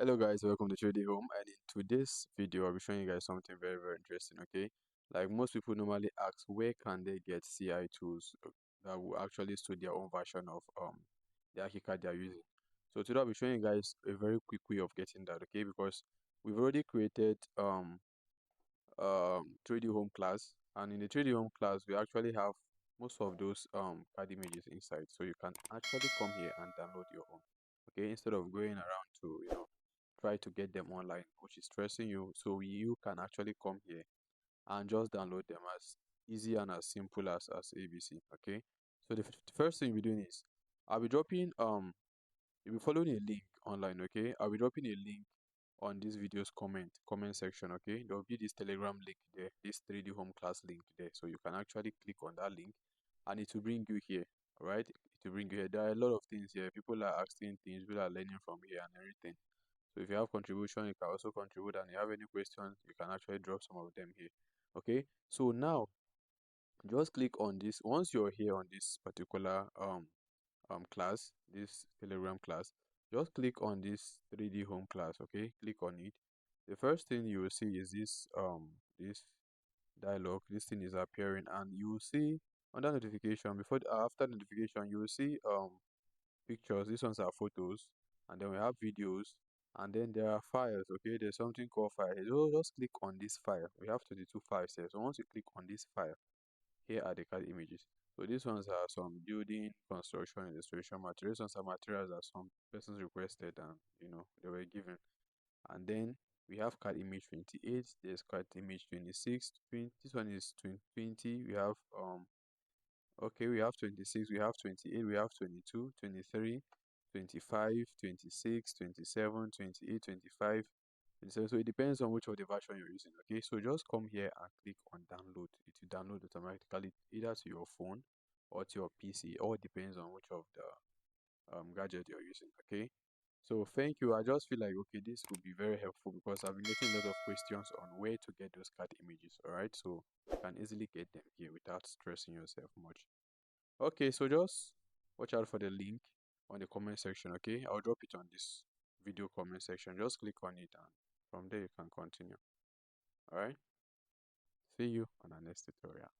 Hello guys, welcome to 3D Home, and in today's video I'll be showing you guys something very interesting. Okay, like most people normally ask, where can they get CI tools that will actually suit their own version of the ArchiCAD they're using. So today I'll be showing you guys a very quick way of getting that. Okay, because we've already created 3D Home class, and in the 3D Home class we actually have most of those CAD images inside, so you can actually come here and download your own. Okay, instead of going around to try to get them online, which is stressing you. So you can actually come here and just download them as easy and as simple as ABC. Okay, so the first thing we're doing is I'll be dropping you'll be following a link online. Okay, I'll be dropping a link on this video's comment section. Okay, there'll be this Telegram link there, this 3D Home class link there, so you can actually click on that link and it will bring you here. All right, it will bring you here. There are a lot of things here. People are asking things, people are learning from here and everything. So if you have contribution, you can also contribute, and you have any questions, you can actually drop some of them here. Okay, so now just click on this. Once you're here on this particular class, this Telegram class, just click on this 3D Home class. Okay, click on it. The first thing you will see is this dialog. This thing is appearing, and you will see under notification, before after notification, you will see pictures. These ones are photos, and then we have videos, and then there are files. Okay, there's something called file. So just click on this file. We have 22 files here. So once you click on this file, here are the CAD images. So these ones are some building, construction, illustration materials. These ones are materials that some persons requested, and they were given. And then we have CAD image 28. There's CAD image 26. 20, this one is 20. We have okay, we have 26, we have 28, we have 22, 23, 25, 26, 27, 28, 25, 27. So it depends on which of the version you're using. Okay, so just come here and click on download. It will download automatically either to your phone or to your PC. All depends on which of the gadget you're using. Okay, so thank you. I just feel like, okay, this would be very helpful because I've been getting a lot of questions on where to get those CAD images. All right, so you can easily get them here without stressing yourself much. Okay, so just watch out for the link on the comment section. Okay, I'll drop it on this video comment section. Just click on it, and from there you can continue. All right, see you on our next tutorial.